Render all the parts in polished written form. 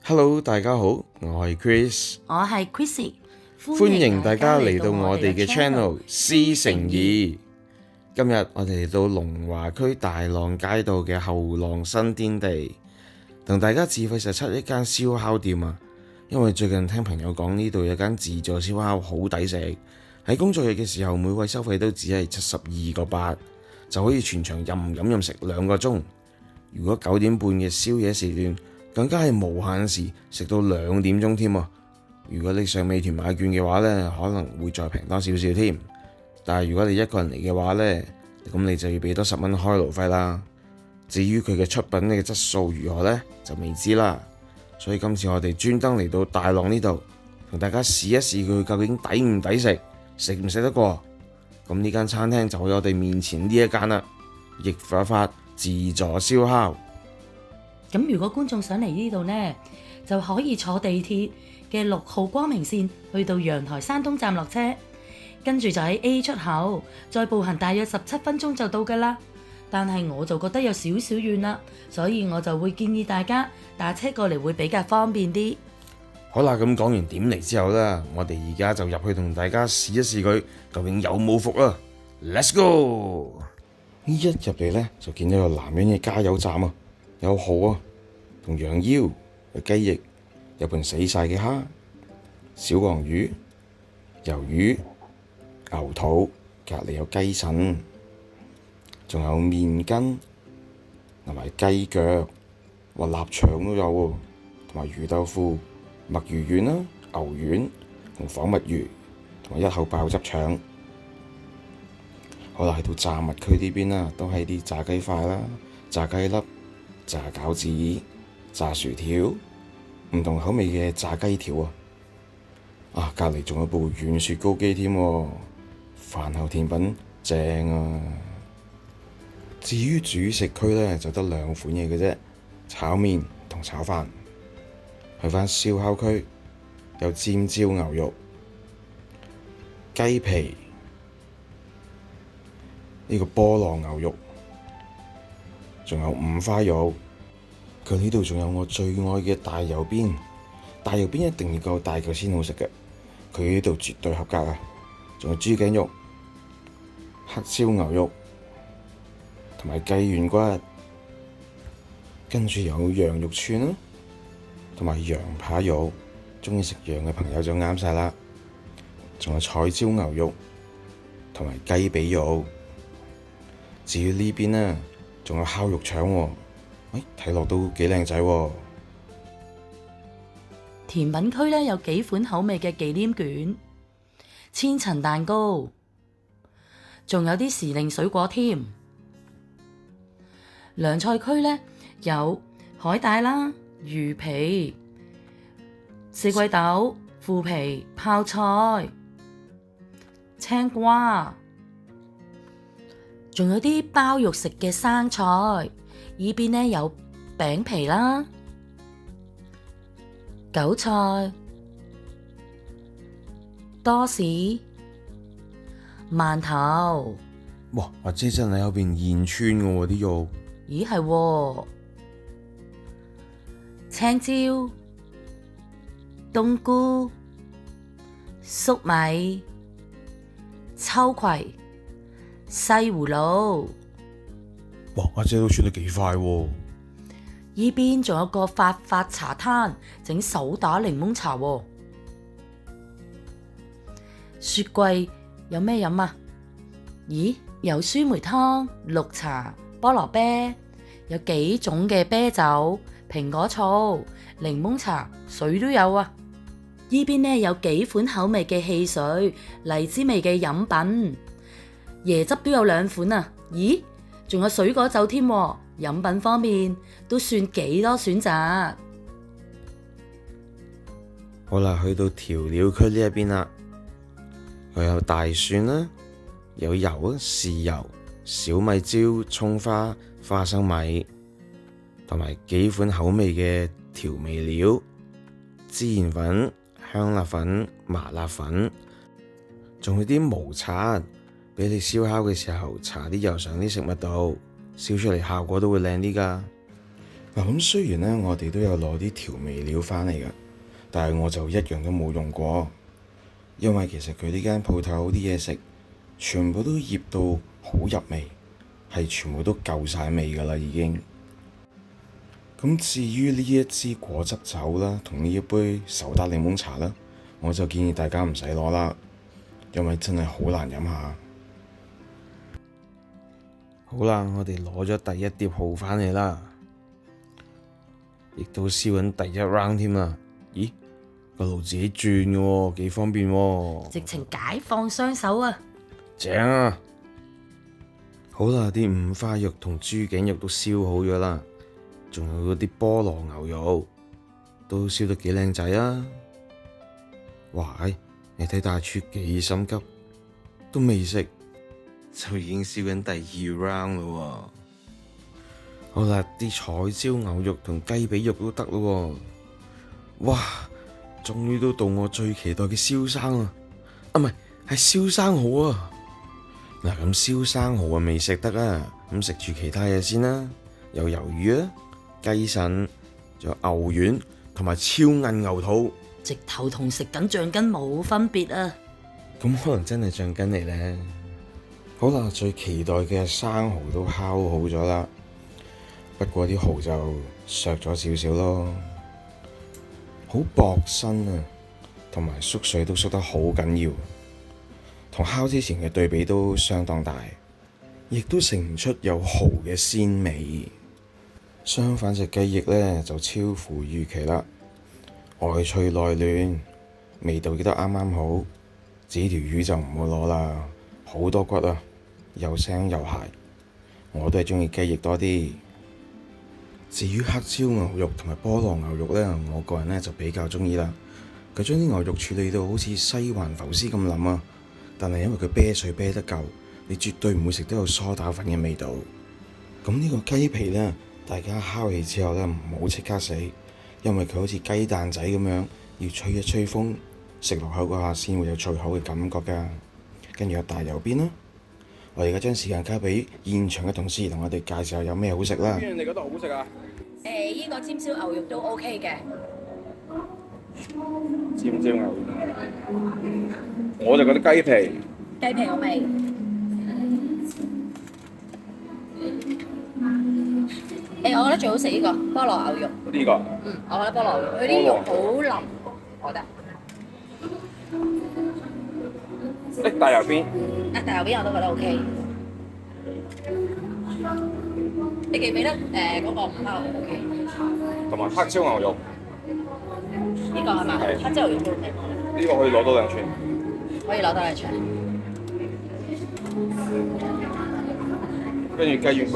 Hello，大家好，我係 Chris，我係 Chrissy，歡迎大家嚟到我哋嘅 channel C 乘2。今日我哋嚟到龍華區大浪街道嘅後浪新天地，同大家自費17一間燒烤店啊！因為最近聽朋友講呢度有間自助燒烤好抵食，喺工作日嘅時候每位收費都只係72個8，就可以全場任食2個鐘。如果9點半嘅宵夜時段，更加係無限時食到2點鐘添啊！如果你上美團買券嘅話呢，可能會再平多少少添。但係如果你一個人嚟嘅話呢，咁你就要俾多10蚊開爐費啦。至於佢嘅出品嘅質素如何呢，就未知啦。所以今次我哋專登嚟到大浪呢度，同大家試一試佢究竟抵唔抵食，食唔食得過。咁呢間餐廳就喺我哋面前呢一間啦，易發發自助燒烤。咁如果觀眾想嚟呢度呢，就可以坐地鐵嘅6號光明線去到陽台山東站落車，跟住就喺 A 出口，再步行大約17分鐘就到㗎啦。但係我就覺得有少少遠啦，所以我就會建議大家打車過嚟會比較方便啲。好啦，咁講完點嚟之後啦，我哋而家就入去同大家試一試佢究竟有冇伏啦。Let's go！ 一入嚟呢，就見到有男人嘅加油站啊！有蠔啊，同羊腰，有雞翼，有盤死晒嘅蝦，小黃魚、魷魚、牛肚，隔離有雞腎，仲有麵筋，同埋雞腳，臘腸都有喎，同埋魚豆腐、墨魚丸啦、牛丸同仿墨魚，同埋一口爆汁腸。好啦，去到炸物區呢邊啦，都係啲炸雞塊啦、炸雞粒、炸餃子、炸薯條，唔同口味嘅炸雞條啊！隔離仲有部軟雪糕機添喎，飯後甜品正啊！至於主食區呢，就得2款嘢嘅啫，炒麵同炒飯。去返燒烤區，有尖椒牛肉、雞皮，呢個波浪牛肉，仲有五花肉。佢呢度仲有我最愛嘅大油邊，大油邊一定要夠大嚿先好食嘅。佢呢度絕對合格啊！仲有豬頸肉、黑燒牛肉同埋雞軟骨，跟住有羊肉串啦，同埋羊扒肉。鍾意食羊嘅朋友就啱晒啦。仲有彩椒牛肉同埋雞髀肉。至於呢邊呢，仲有烤肉腸喎。睇落都幾靚仔喎。甜品區呢，有幾款口味嘅忌廉卷、千層蛋糕，仲有啲時令水果添。涼菜區呢，有海帶啦、魚皮、四季豆、腐皮、泡菜、青瓜，仲有啲包肉食嘅生菜。依邊呢，有餅皮啦、韭菜、多士、饅頭。哇！阿姐真係有邊現穿嘅喎啲肉。咦係喎，青椒、冬菇、粟米、秋葵、西葫蘆。哇！阿姐都穿得幾快喎。依邊仲有個發茶攤，整手打檸檬茶喎。雪櫃有咩飲啊？咦，有酸梅湯、綠茶、菠蘿啤，有幾種嘅啤酒、蘋果醋、檸檬茶，水都有啊。依邊呢，有幾款口味嘅汽水、荔枝味嘅飲品，椰汁都有2款啊。咦？仲有水果酒添，飲品方面都算幾多選擇。好啦，去到調料區呢一邊啦，佢有大蒜啦，有油啊，豉油、小米椒、蔥花、花生米，同埋幾款口味嘅調味料，孜然粉、香辣粉、麻辣粉，仲有啲毛刷。俾你燒烤嘅時候，搽啲油上啲食物度，燒出嚟效果都會靚啲㗎。嗱，咁雖然呢，我哋都有攞啲調味料返嚟㗎，但係我就一樣都冇用過，因為其實佢呢間鋪頭啲嘢食全部都醃到好入味，係全部都夠晒味㗎啦已經。咁至於呢一支果汁酒啦，同呢一杯手打檸檬茶啦，我就建議大家唔使攞啦，因為真係好難飲下。好啦，我哋攞咗第一碟蠔返嚟啦，亦都燒緊第一 round 添啦。咦，個爐自己轉嘅喎，幾方便喎。直情解放雙手啊！正啊！好啦，啲五花肉同豬頸肉都燒好咗啦，仲有嗰啲菠蘿牛肉都燒得幾靚仔啊！哇，你睇大廚幾心急，都未食就已經燒緊第二 round 咯喎！好啦，啲彩椒牛肉同雞髀肉都得咯喎！哇，終於都到我最期待嘅燒生啦！啊，唔係，係燒生蠔啊！嗱，咁燒生蠔啊未食得啊，咁食住其他嘢先啦，有魷魚啊、雞腎，仲有牛丸同埋超韌牛肚，直頭同食緊橡筋冇分別啊！咁可能真係橡筋嚟咧。好啦，最期待嘅生蠔都烤好咗啦，不過啲蠔就削咗少少咯，好薄身啊，同埋縮水都縮得好緊要，同烤之前嘅對比都相當大，亦都食唔出有蠔嘅鮮味。相反隻雞翼呢，就超乎預期啦，外脆內嫩，味道亦都啱啱好。至於條魚就唔好攞啦，好多骨啊，又腥又柴。我都係鍾意雞翼多啲。至於黑椒牛肉同埋菠蘿牛肉呢，我個人呢就比較鍾意啦。佢將啲牛肉處理到好似西環浮屍咁腍啊，但係因為佢啤水啤得夠，你絕對唔會食到有梳打粉嘅味道。咁呢個雞皮呢，大家烤起之後呢，唔好即刻死，因為佢好似雞蛋仔咁樣，要吹一吹風，食落口嗰下先會有脆口嘅感覺㗎。跟住有大油邊啦，我而家將時間交俾現場嘅同事同我哋介紹下有咩好食啦。邊樣你覺得好食啊？呢個尖燒牛肉都 OK 嘅。尖椒牛肉，我就覺得雞皮雞皮好味。我覺得最好食呢個菠蘿牛肉。呢個，我覺得菠蘿牛肉，佢啲肉好腍，我覺得。大油邊，大油邊我都覺得 OK。你記唔記得嗰個五花肉 OK？同埋黑椒牛肉，呢個係嘛？係黑椒牛肉都 OK。呢個可以攞多2串。可以攞多2串。跟住雞軟骨，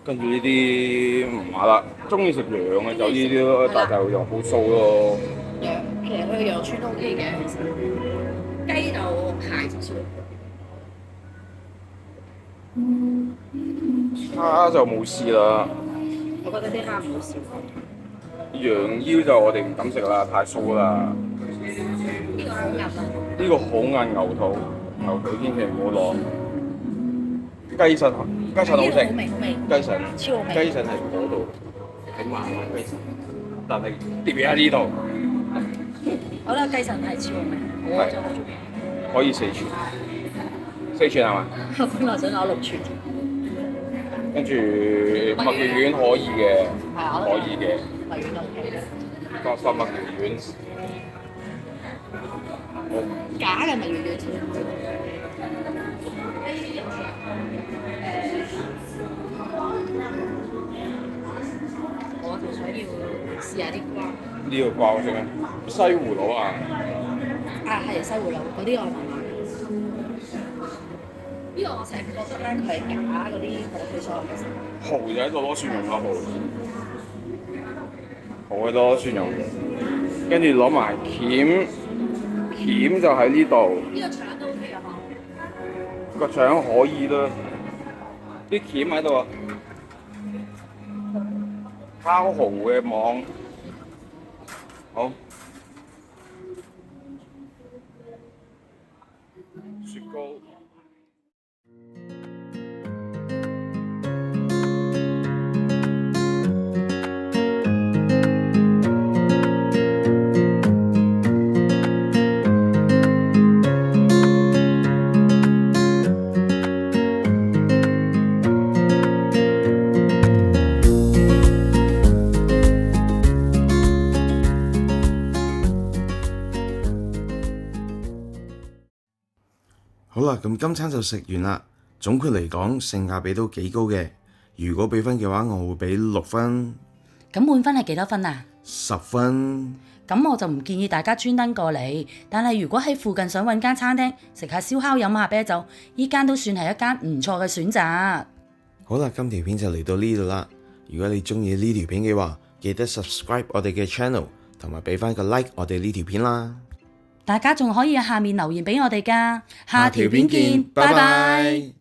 跟住呢啲唔麻辣，中意食羊嘅就呢啲咯，大頭羊好酥咯。羊其實佢羊串都 OK 嘅，其實雞就蟹少少。蝦就冇試啦，我覺得啲蝦唔好笑。羊腰就我哋唔敢食啦，太酥啦。呢個好韌啊！呢個好硬牛肚，牛腿千祈唔好攞。雞腎好食，好味好味，雞腎超好味。雞腎係嗰度，係麻辣雞腎，但係疊喺呢度，我覺得雞腎係超好味，我就好中意。可以4串，4串係嘛？我本來想攞6串。跟住墨魚丸可以嘅，可以嘅，墨魚都 OK 嘅。個墨魚丸，假嘅墨魚丸。我就想要試下啲瓜。呢個瓜好食咩？西葫蘆啊！係西葫蘆嗰啲我麻麻。呢個我成日覺得咧，佢係假嗰啲火腿蔬其實。蠔就喺度攞蒜蓉啦，蠔喺度攞蒜蓉，跟住攞埋鉗，鉗就喺呢度。呢個腸都 OK 啊，嗬。個腸可以啦，啲鉗喺度啊，烤蠔嘅網，好，雪糕。啦，咁今餐就食完啦。總括嚟講，性價比都幾高嘅。如果俾分嘅話，我會俾6分。咁滿分係幾多分啊？10分。咁我就唔建議大家專登過嚟，但係如果喺附近想揾間餐廳食下燒烤、飲下啤酒，依間都算係一間唔錯嘅選擇。好啦，今條片就嚟到呢度啦。如果你中意呢條片嘅話，記得 subscribe 我哋嘅 channel，同埋俾翻個 like 我哋呢條片啦。大家仲可以喺下面留言俾我哋㗎。下條片見，拜拜。